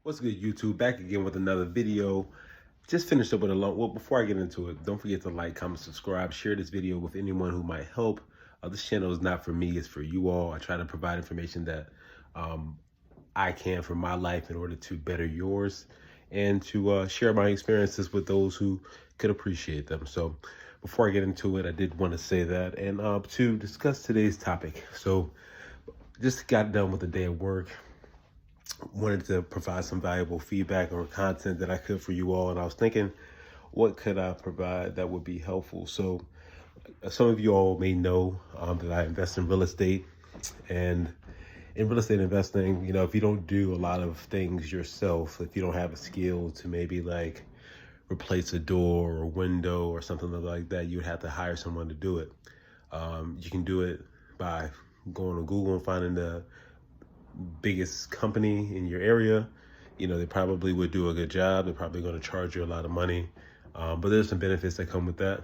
What's good, YouTube? Back again with another video. Just finished up with a long. Well, before I get into it, don't forget to like, comment, subscribe, share this video with anyone who might help. This channel is not for me; it's for you all. I try to provide information that I can from my life in order to better yours, and to share my experiences with those who could appreciate them. So, before I get into it, I did want to say that, and to discuss today's topic. So, just got done with a day of work. Wanted to provide some valuable feedback or content that I could for you all, and I was thinking, what could I provide that would be helpful? So some of you all may know that I invest in real estate, and in real estate investing, if you don't do a lot of things yourself, if you don't have a skill to maybe like replace a door or window or something like that, you'd have to hire someone to do it. You can do it by going to Google and finding the biggest company in your area. They probably would do a good job. They're probably going to charge you a lot of money, but there's some benefits that come with that.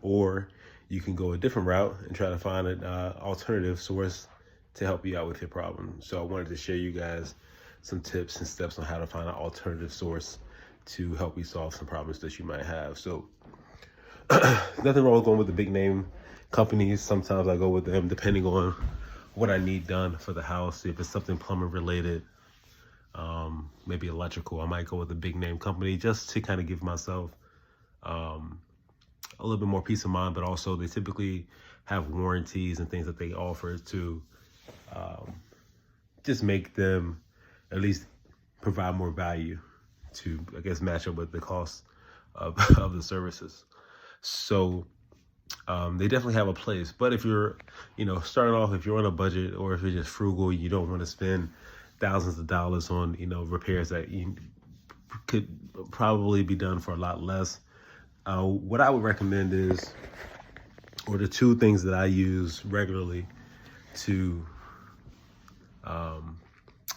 Or you can go a different route and try to find an alternative source to help you out with your problem. So I wanted to share you guys some tips and steps on how to find an alternative source to help you solve some problems that you might have. So nothing wrong with going with the big name companies. Sometimes I go with them depending on what I need done for the house. If it's something plumbing related, maybe electrical, I might go with a big name company just to kind of give myself a little bit more peace of mind. But also they typically have warranties and things that they offer to just make them at least provide more value to, I guess, match up with the cost of, of the services. So they definitely have a place. But if you're, starting off, if you're on a budget, or if you're just frugal, you don't want to spend thousands of dollars on, repairs that you could probably be done for a lot less. What I would recommend is, or the two things that I use regularly to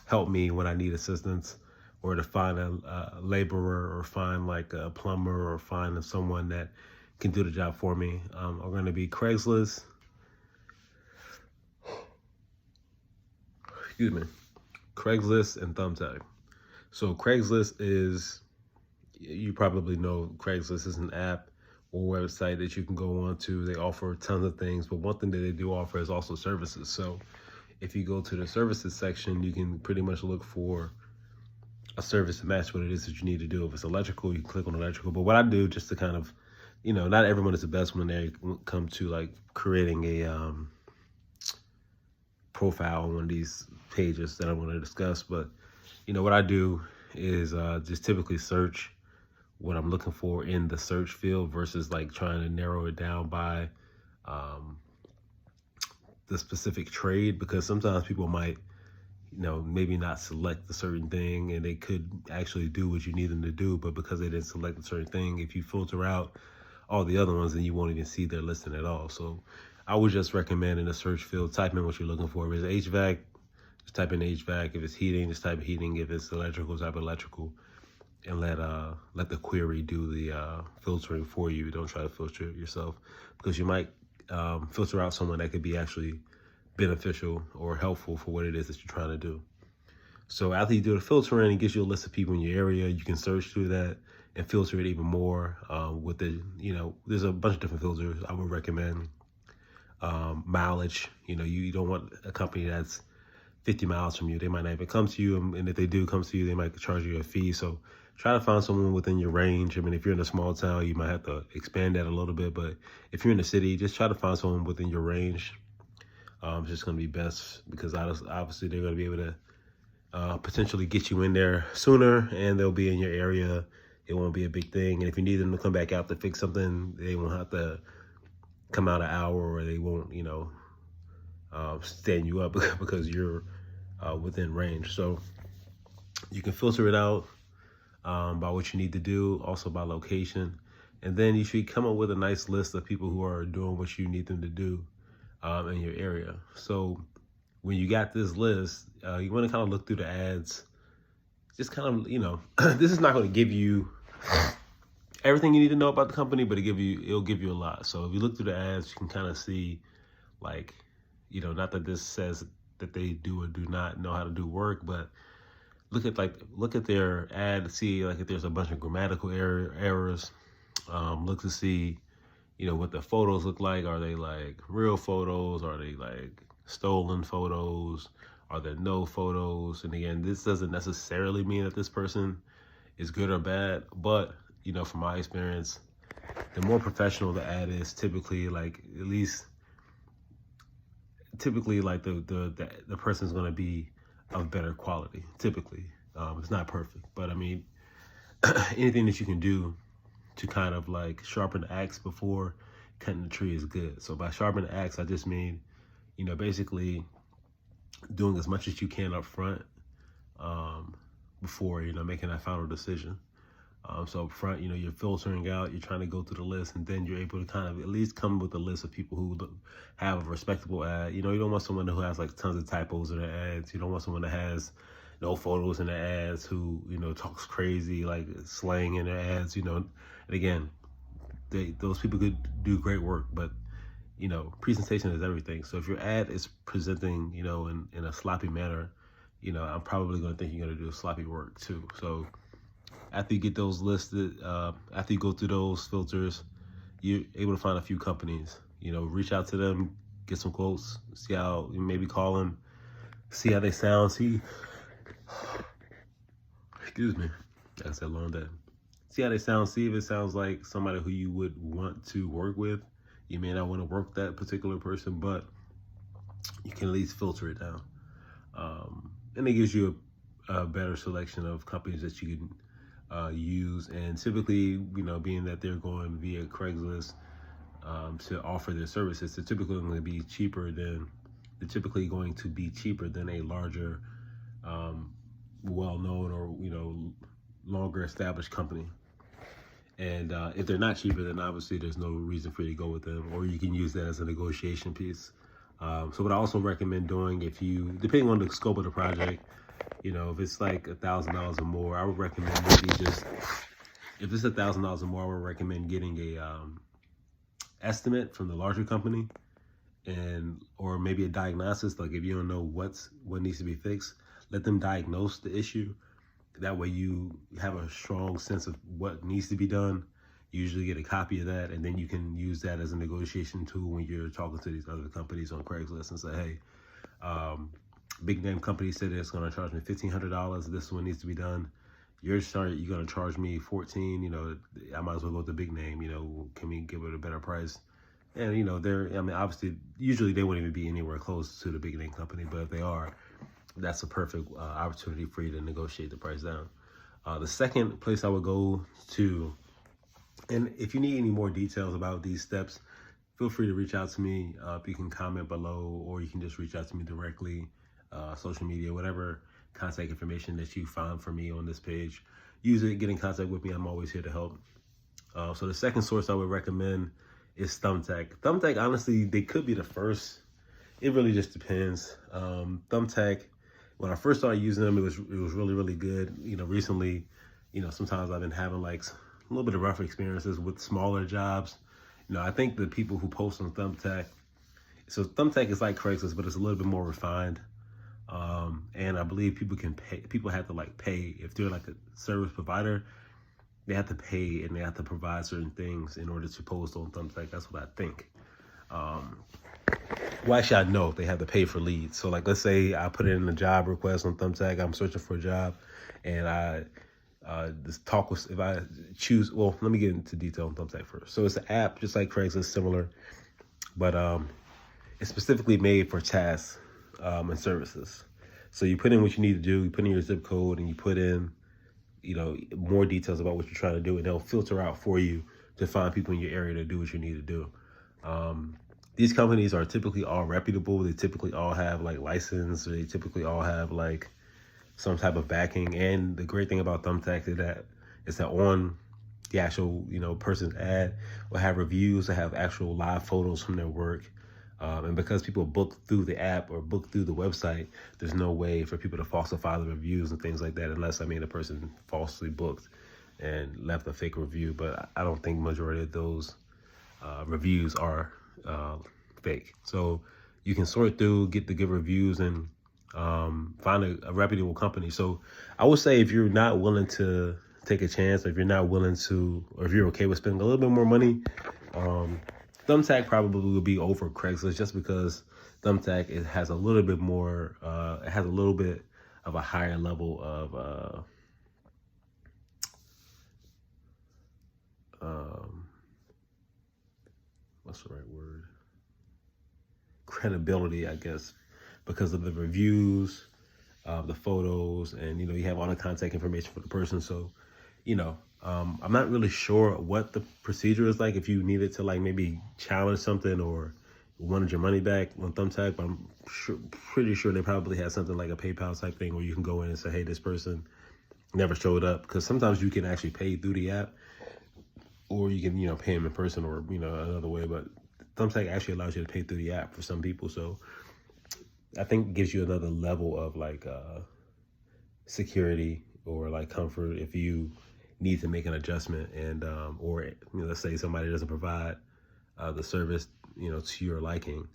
help me when I need assistance, or to find a laborer, or find like a plumber, or find someone that can do the job for me, are going to be Craigslist. Craigslist and Thumbtack. So Craigslist is, you probably know, Craigslist is an app or website that you can go on to. They offer tons of things, but one thing that they do offer is also services. So if you go to the services section, you can pretty much look for a service to match what it is that you need to do. If it's electrical, you can click on electrical. But what I do, just to kind of, not everyone is the best when they come to like creating a profile on one of these pages that I want to discuss. But, what I do is just typically search what I'm looking for in the search field versus like trying to narrow it down by the specific trade, because sometimes people might, maybe not select a certain thing, and they could actually do what you need them to do, but because they didn't select a certain thing, if you filter out all the other ones, then you won't even see their listing at all. So I would just recommend in the search field, type in what you're looking for. If it's HVAC, just type in HVAC. If it's heating, just type heating. If it's electrical, type electrical, and let the query do the filtering for you. Don't try to filter it yourself, because you might filter out someone that could be actually beneficial or helpful for what it is that you're trying to do. So after you do the filtering, it gives you a list of people in your area. You can search through that and filter it even more with the, there's a bunch of different filters I would recommend. Mileage, you don't want a company that's 50 miles from you. They might not even come to you, and if they do come to you, they might charge you a fee. So try to find someone within your range. I mean, if you're in a small town, you might have to expand that a little bit, but if you're in the city, just try to find someone within your range. It's just going to be best, because obviously they're going to be able to potentially get you in there sooner, and they'll be in your area. It won't be a big thing. And if you need them to come back out to fix something, they won't have to come out an hour, or they won't, stand you up because you're within range. So you can filter it out by what you need to do, also by location. And then you should come up with a nice list of people who are doing what you need them to do in your area. So when you got this list, you want to kind of look through the ads. Just kind of, this is not going to give you everything you need to know about the company, but it'll give you a lot. So if you look through the ads, you can kind of see, like, not that this says that they do or do not know how to do work, but look at their ad to see like if there's a bunch of grammatical errors. Look to see, what the photos look like. Are they like real photos? Are they like stolen photos? Are there no photos? And again, this doesn't necessarily mean that this person is good or bad, but from my experience, the more professional the ad is, typically like the person's going to be of better quality. Typically, it's not perfect, but I mean, anything that you can do to kind of like sharpen the axe before cutting the tree is good. So by sharpen the axe, I just mean, basically doing as much as you can up front before, making that final decision. So up front, you're filtering out, you're trying to go through the list, and then you're able to kind of at least come with a list of people who have a respectable ad. You don't want someone who has like tons of typos in their ads. You don't want someone that has no photos in their ads, who, talks crazy, like slang in their ads, And again, those people could do great work, but, presentation is everything. So if your ad is presenting, in a sloppy manner, I'm probably going to think you're going to do sloppy work too. So after you get those listed, after you go through those filters, you're able to find a few companies, reach out to them, get some quotes, see how, maybe call them, see how they sound, excuse me, that's a long day. See how they sound, see if it sounds like somebody who you would want to work with. You may not want to work with that particular person, but you can at least filter it down. And it gives you a better selection of companies that you can use, and typically, being that they're going via Craigslist to offer their services, they're typically going to be cheaper than a larger, well-known or longer established company. And if they're not cheaper, then obviously there's no reason for you to go with them, or you can use that as a negotiation piece. So what I also recommend doing, depending on the scope of the project, if it's like $1,000 or more, I would recommend if it's $1,000 or more, I would recommend getting a estimate from the larger company, or maybe a diagnosis. Like if you don't know what needs to be fixed, let them diagnose the issue. That way you have a strong sense of what needs to be done. You usually get a copy of that, and then you can use that as a negotiation tool when you're talking to these other companies on Craigslist and say, hey, big name company said it's going to charge me $1,500. This one needs to be done. You're going to charge me $1,400. I might as well go with the big name. Can we give it a better price? And obviously, usually they wouldn't even be anywhere close to the big name company, but if they are, that's a perfect opportunity for you to negotiate the price down. The second place I would go to, and if you need any more details about these steps, feel free to reach out to me. You can comment below, or you can just reach out to me directly, social media, whatever contact information that you find for me on this page. Use it, get in contact with me. I'm always here to help. So the second source I would recommend is Thumbtack. Thumbtack, honestly, they could be the first. It really just depends. Thumbtack, when I first started using them, it was really, really good. Recently, sometimes I've been having like a little bit of rough experiences with smaller jobs. I think the people who post on Thumbtack, so Thumbtack is like Craigslist, but it's a little bit more refined. And I believe people have to like pay. If they're like a service provider, they have to pay, and they have to provide certain things in order to post on Thumbtack. That's what I think. Well, actually, I know they have to pay for leads. So like, let's say I put in a job request on Thumbtack, I'm searching for a job, and if I choose, well, let me get into detail on Thumbtack first. So it's an app just like Craigslist, similar, but it's specifically made for tasks and services. So you put in what you need to do, you put in your zip code, and you put in, more details about what you're trying to do, and they'll filter out for you to find people in your area to do what you need to do. These companies are typically all reputable. They typically all have like license, or they typically all have like some type of backing. And the great thing about Thumbtack is that on the actual, person's ad will have reviews, will have actual live photos from their work. And because people book through the app or book through the website, there's no way for people to falsify the reviews and things like that, unless, the person falsely booked and left a fake review. But I don't think majority of those reviews are fake. So you can sort through, get the good reviews, and Find a reputable company. So I would say if you're not willing to take a chance, or if you're not willing to, or if you're okay with spending a little bit more money, Thumbtack probably will be over Craigslist, just because Thumbtack, it has a little bit more, it has a little bit of a higher level of, what's the right word? Credibility, I guess, because of the reviews, the photos, and you have all the contact information for the person. So, I'm not really sure what the procedure is like if you needed to like maybe challenge something or wanted your money back on Thumbtack. But I'm pretty sure they probably have something like a PayPal type thing where you can go in and say, hey, this person never showed up, because sometimes you can actually pay through the app, or you can pay them in person, or another way. But Thumbtack actually allows you to pay through the app for some people. So I think it gives you another level of like security or like comfort if you need to make an adjustment, and or let's say somebody doesn't provide the service to your liking,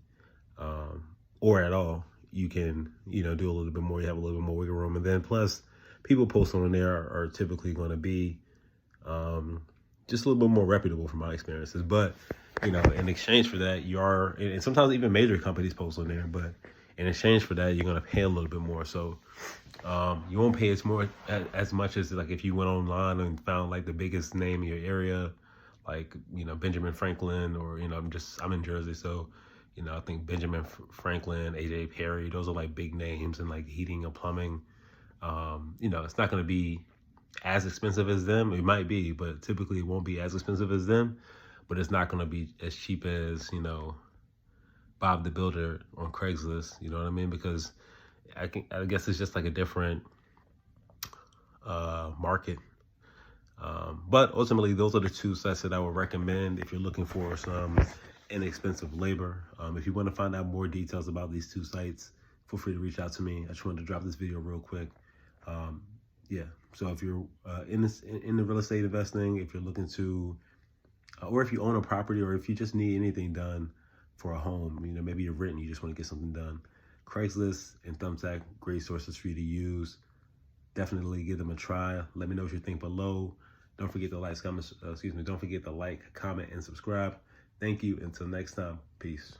or at all. You can do a little bit more. You have a little bit more wiggle room, and then plus people posting on there are typically going to be just a little bit more reputable from my experiences. But in exchange for that, you are, and sometimes even major companies post on there, but in exchange for that, you're going to pay a little bit more. So you won't pay as much as like if you went online and found like the biggest name in your area, like Benjamin Franklin, or I'm in Jersey, so I think Benjamin Franklin, AJ Perry, those are like big names in like heating and plumbing. It's not going to be as expensive as them. It might be, but typically it won't be as expensive as them. But it's not going to be as cheap as Bob the Builder on Craigslist. You know what I mean? Because I guess it's just like a different market. But ultimately, those are the two sites that I would recommend if you're looking for some inexpensive labor. If you want to find out more details about these two sites, feel free to reach out to me. I just wanted to drop this video real quick. Yeah. So if you're in the real estate investing, if you're looking to, or if you own a property, or if you just need anything done for a home, maybe you're renting, you just want to get something done, Craigslist and Thumbtack, great sources for you to use. Definitely give them a try. Let me know what you think below. Don't forget to don't forget to like, comment, and subscribe. Thank you. Until next time. Peace.